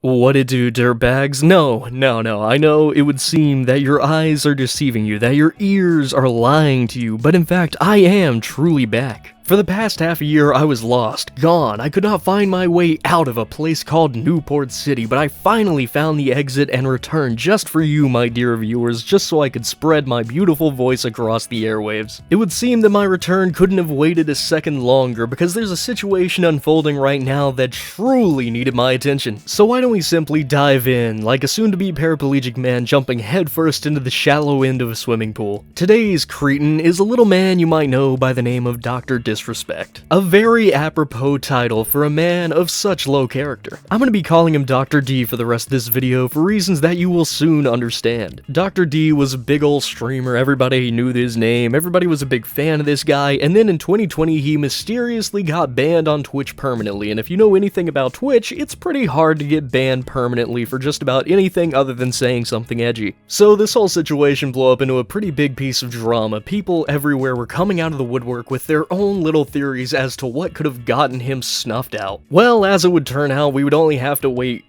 What it do, dirtbags? No, I know it would seem that your eyes are deceiving you, that your ears are lying to you, but in fact, I am truly back. For the past half a year, I was lost, gone. I could not find my way out of a place called Newport City, but I finally found the exit and returned just for you, my dear viewers, just so I could spread my beautiful voice across the airwaves. It would seem that my return couldn't have waited a second longer because there's a situation unfolding right now that truly needed my attention. So why don't we simply dive in, like a soon-to-be paraplegic man jumping headfirst into the shallow end of a swimming pool. Today's cretin is a little man you might know by the name of Dr. Disrespect. A very apropos title for a man of such low character. I'm gonna be calling him Dr. D for the rest of this video for reasons that you will soon understand. Dr. D was a big ol' streamer, everybody knew his name, everybody was a big fan of this guy, and then in 2020 he mysteriously got banned on Twitch permanently, and if you know anything about Twitch, it's pretty hard to get banned permanently for just about anything other than saying something edgy. So this whole situation blew up into a pretty big piece of drama. People everywhere were coming out of the woodwork with their own little theories as to what could have gotten him snuffed out. Well, as it would turn out, we would only have to wait,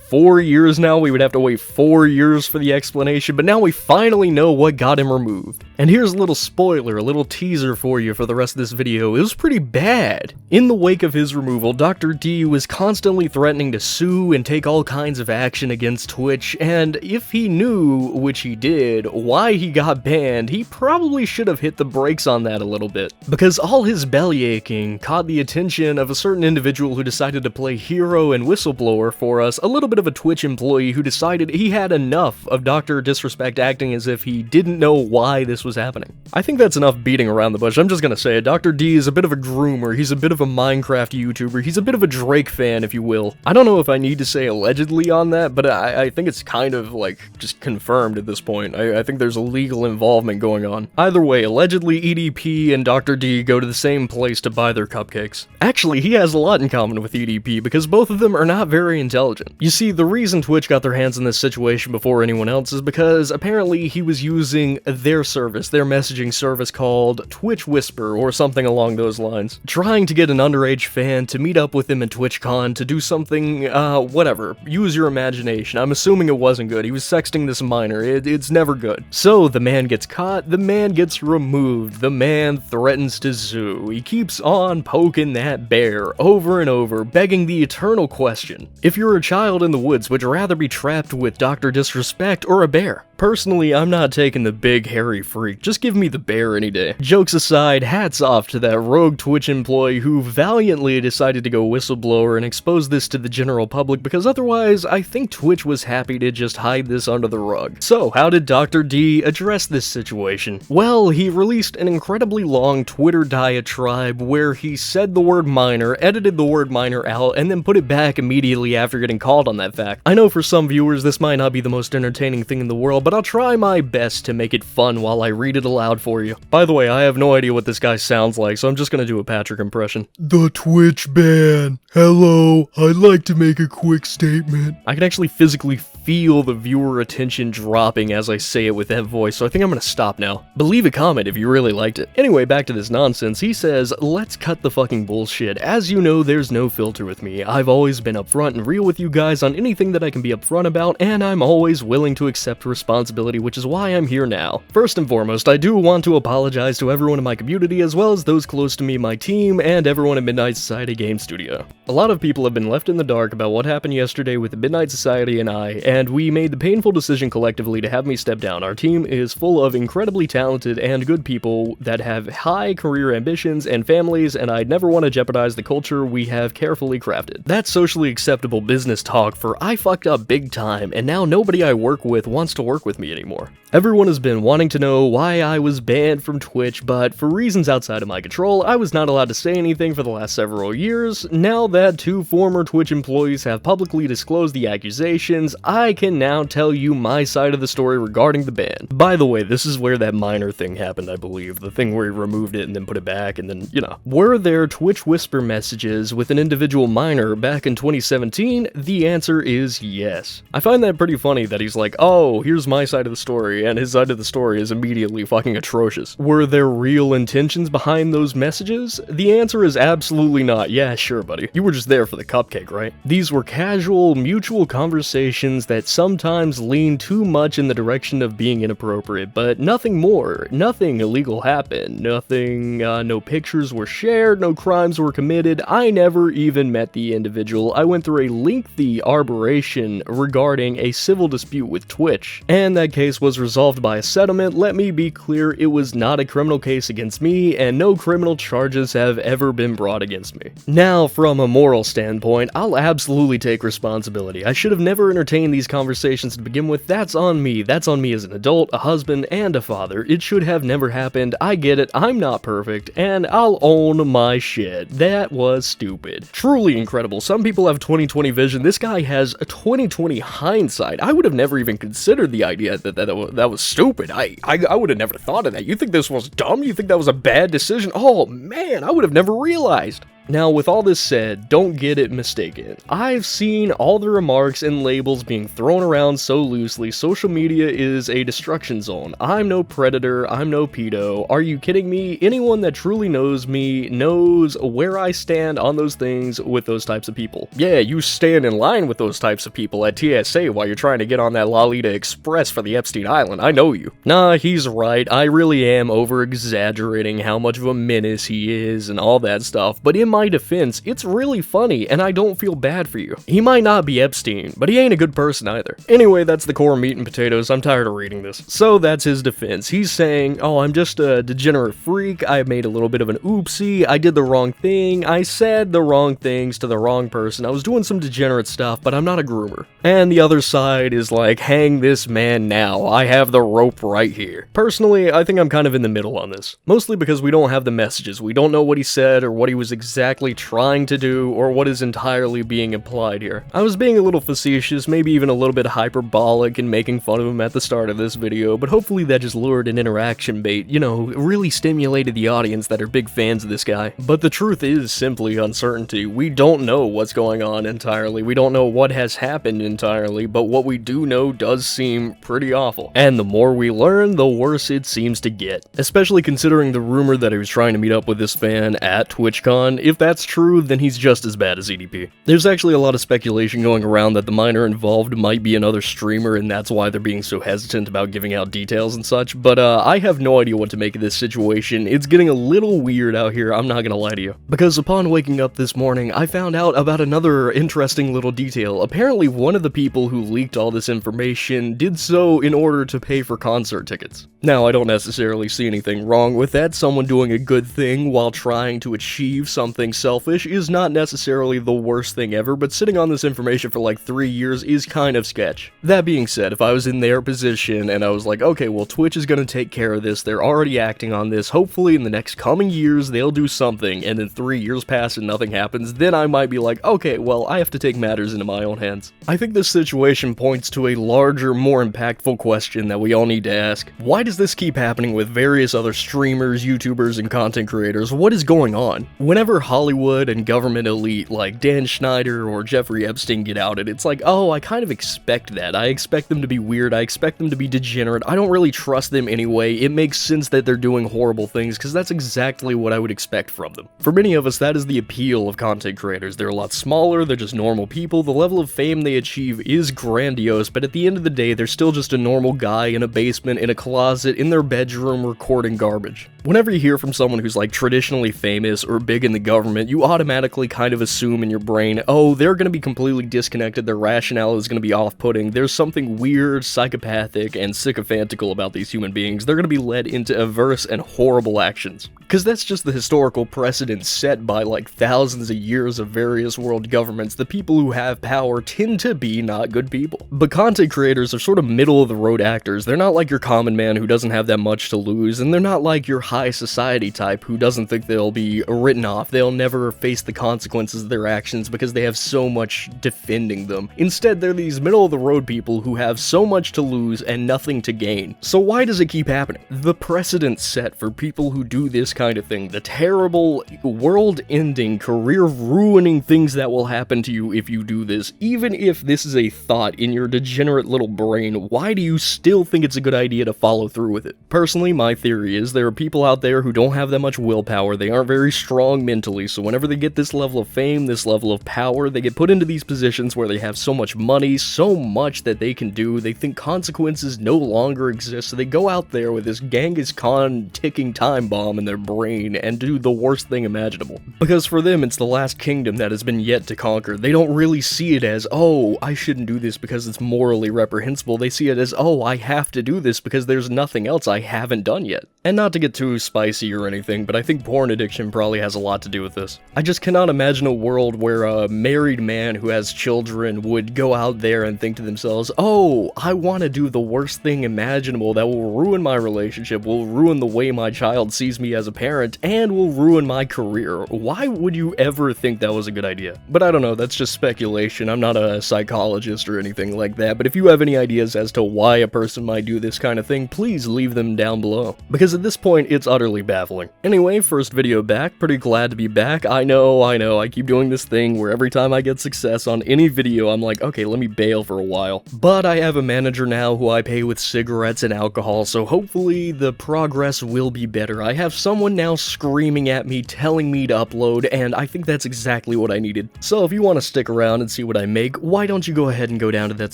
4 years now? We would have to wait 4 years for the explanation, but now we finally know what got him removed. And here's a little spoiler, a little teaser for you for the rest of this video. It was pretty bad. In the wake of his removal, Dr. D was constantly threatening to sue and take all kinds of action against Twitch, and if he knew, which he did, why he got banned, he probably should have hit the brakes on that a little bit. Because all his bellyaching caught the attention of a certain individual who decided to play hero and whistleblower for us, a little bit of a Twitch employee who decided he had enough of Dr. Disrespect acting as if he didn't know why this was happening. I think that's enough beating around the bush. I'm just gonna say it. Dr. D is a bit of a groomer, he's a bit of a Minecraft YouTuber, he's a bit of a Drake fan, if you will. I don't know if I need to say allegedly on that, but I think it's kind of like just confirmed at this point. I think there's a legal involvement going on. Either way, allegedly EDP and Dr. D go to the same place to buy their cupcakes. Actually, he has a lot in common with EDP because both of them are not very intelligent. You see, the reason Twitch got their hands in this situation before anyone else is because apparently he was using their service, their messaging service called Twitch Whisper or something along those lines, trying to get an underage fan to meet up with him at TwitchCon to do something, whatever, use your imagination. I'm assuming it wasn't good. He was sexting this minor. It's never good. So the man gets caught, the man gets removed, the man threatens to sue. He keeps on poking that bear over and over, begging the eternal question. If you're a child in the woods, would you rather be trapped with Dr. Disrespect or a bear? Personally, I'm not taking the big hairy freak, just give me the bear any day. Jokes aside, hats off to that rogue Twitch employee who valiantly decided to go whistleblower and expose this to the general public, because otherwise, I think Twitch was happy to just hide this under the rug. So, how did Dr. D address this situation? Well, he released an incredibly long Twitter diatribe where he said the word minor, edited the word minor out, and then put it back immediately after getting called on that fact. I know for some viewers this might not be the most entertaining thing in the world, but I'll try my best to make it fun while I read it aloud for you. By the way, I have no idea what this guy sounds like, so I'm just gonna do a Patrick impression. The Twitch ban. Hello, I'd like to make a quick statement. I can actually physically feel the viewer attention dropping as I say it with that voice, so I think I'm gonna stop now. But leave a comment if you really liked it. Anyway, back to this nonsense. He says, let's cut the fucking bullshit. As you know, there's no filter with me. I've always been upfront and real with you guys on anything that I can be upfront about, and I'm always willing to accept responsibility, which is why I'm here now. First and foremost, I do want to apologize to everyone in my community, as well as those close to me, my team, and everyone at Midnight Society Game Studio. A lot of people have been left in the dark about what happened yesterday with the Midnight Society and I, and we made the painful decision collectively to have me step down. Our team is full of incredibly talented and good people that have high career ambitions and families, and I'd never want to jeopardize the culture we have carefully crafted. That's socially acceptable business talk for I fucked up big time, and now nobody I work with wants to work with me anymore. Everyone has been wanting to know why I was banned from Twitch, but for reasons outside of my control, I was not allowed to say anything for the last several years. Now that 2 former Twitch employees have publicly disclosed the accusations, I can now tell you my side of the story regarding the ban. By the way, this is where that minor thing happened, I believe. The thing where he removed it and then put it back and then, you know. Were there Twitch Whisper messages with an individual minor back in 2017? The answer is yes. I find that pretty funny that he's like, oh, here's my side of the story, story, and his side of the story is immediately fucking atrocious. Were there real intentions behind those messages? The answer is absolutely not. Yeah, sure, buddy. You were just there for the cupcake, right? These were casual, mutual conversations that sometimes lean too much in the direction of being inappropriate, but nothing more. Nothing illegal happened. Nothing, no pictures were shared, no crimes were committed. I never even met the individual. I went through a lengthy arboration regarding a civil dispute with Twitch, and that case was resolved by a settlement. Let me be clear, it was not a criminal case against me, and no criminal charges have ever been brought against me. Now, from a moral standpoint, I'll absolutely take responsibility. I should have never entertained these conversations to begin with. That's on me. That's on me as an adult, a husband, and a father. It should have never happened. I get it. I'm not perfect, and I'll own my shit. That was stupid. Truly incredible. Some people have 20/20 vision. This guy has a 20/20 hindsight. I would have never even considered the idea that was stupid. I would have never thought of that. You think this was dumb? You think that was a bad decision? Oh man, I would have never realized. Now, with all this said, don't get it mistaken. I've seen all the remarks and labels being thrown around so loosely. Social media is a destruction zone. I'm no predator, I'm no pedo. Are you kidding me? Anyone that truly knows me knows where I stand on those things with those types of people. Yeah, you stand in line with those types of people at TSA while you're trying to get on that Lolita Express for the Epstein Island. I know you. Nah, he's right. I really am over-exaggerating how much of a menace he is and all that stuff, but in my defense, it's really funny, and I don't feel bad for you. He might not be Epstein, but he ain't a good person either. Anyway, that's the core meat and potatoes. I'm tired of reading this. So that's his defense. He's saying, oh, I'm just a degenerate freak. I made a little bit of an oopsie. I did the wrong thing. I said the wrong things to the wrong person. I was doing some degenerate stuff, but I'm not a groomer. And the other side is like, hang this man now. I have the rope right here. Personally, I think I'm kind of in the middle on this. Mostly because we don't have the messages. We don't know what he said or what he was exactly trying to do or what is entirely being implied here. I was being a little facetious, maybe even a little bit hyperbolic and making fun of him at the start of this video, but hopefully that just lured an interaction bait, you know, really stimulated the audience that are big fans of this guy. But the truth is simply uncertainty. We don't know what's going on entirely. We don't know what has happened entirely, but what we do know does seem pretty awful. And the more we learn, the worse it seems to get. Especially considering the rumor that he was trying to meet up with this fan at TwitchCon. If that's true, then he's just as bad as EDP. There's actually a lot of speculation going around that the minor involved might be another streamer, and that's why they're being so hesitant about giving out details and such, but I have no idea what to make of this situation. It's getting a little weird out here, I'm not gonna lie to you. Because upon waking up this morning, I found out about another interesting little detail. Apparently, one of the people who leaked all this information did so in order to pay for concert tickets. Now, I don't necessarily see anything wrong with that. Someone doing a good thing while trying to achieve something selfish is not necessarily the worst thing ever, but sitting on this information for like 3 years is kind of sketch. That being said, if I was in their position and I was like, okay, well, Twitch is gonna take care of this, they're already acting on this, hopefully in the next coming years they'll do something, and then 3 years pass and nothing happens, then I might be like, okay, well, I have to take matters into my own hands. I think this situation points to a larger, more impactful question that we all need to ask. Why does this keep happening with various other streamers, YouTubers, and content creators? What is going on? Whenever Hollywood and government elite like Dan Schneider or Jeffrey Epstein get outed, it's like, oh, I kind of expect that. I expect them to be weird. I expect them to be degenerate. I don't really trust them anyway. It makes sense that they're doing horrible things because that's exactly what I would expect from them. For many of us, that is the appeal of content creators. They're a lot smaller. They're just normal people. The level of fame they achieve is grandiose, but at the end of the day, they're still just a normal guy in a basement, in a closet, in their bedroom recording garbage. Whenever you hear from someone who's like traditionally famous or big in the government, you automatically kind of assume in your brain, oh, they're gonna be completely disconnected, their rationale is gonna be off-putting, there's something weird, psychopathic, and sycophantical about these human beings, they're gonna be led into averse and horrible actions. Because that's just the historical precedent set by like thousands of years of various world governments. The people who have power tend to be not good people. But content creators are sort of middle-of-the-road actors. They're not like your common man who doesn't have that much to lose, and they're not like your high society type who doesn't think they'll be written off. They'll they'll never face the consequences of their actions because they have so much defending them. Instead, they're these middle-of-the-road people who have so much to lose and nothing to gain. So why does it keep happening? The precedent set for people who do this kind of thing, the terrible, world-ending, career-ruining things that will happen to you if you do this, even if this is a thought in your degenerate little brain, why do you still think it's a good idea to follow through with it? Personally, my theory is there are people out there who don't have that much willpower, they aren't very strong mentally, so whenever they get this level of fame, this level of power, they get put into these positions where they have so much money, so much that they can do, they think consequences no longer exist, so they go out there with this Genghis Khan ticking time bomb in their brain and do the worst thing imaginable. Because for them, it's the last kingdom that has been yet to conquer. They don't really see it as, oh, I shouldn't do this because it's morally reprehensible. They see it as, oh, I have to do this because there's nothing else I haven't done yet. And not to get too spicy or anything, but I think porn addiction probably has a lot to do with this. I just cannot imagine a world where a married man who has children would go out there and think to themselves, oh, I want to do the worst thing imaginable that will ruin my relationship, will ruin the way my child sees me as a parent, and will ruin my career. Why would you ever think that was a good idea? But I don't know, that's just speculation. I'm not a psychologist or anything like that, but if you have any ideas as to why a person might do this kind of thing, please leave them down below. Because at this point, it's utterly baffling. Anyway, first video back, pretty glad to be back. I know, I keep doing this thing where every time I get success on any video, I'm like, okay, let me bail for a while. But I have a manager now who I pay with cigarettes and alcohol, so hopefully the progress will be better. I have someone now screaming at me, telling me to upload, and I think that's exactly what I needed. So if you want to stick around and see what I make, why don't you go ahead and go down to that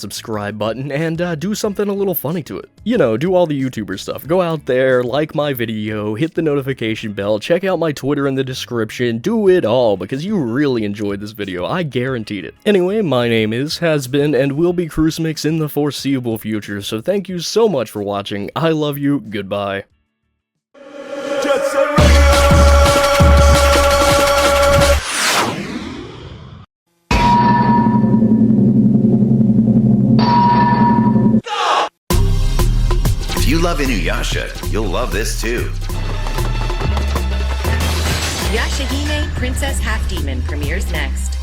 subscribe button and do something a little funny to it. You know, do all the YouTuber stuff. Go out there, like my video, hit the notification bell, check out my Twitter in the description, do it all, because you really enjoyed this video, I guaranteed it. Anyway, my name is, has been, and will be Crucimix in the foreseeable future, so thank you so much for watching, I love you, goodbye. If you love Inuyasha, you'll love this too. Yashahime, Princess Half Demon premieres next.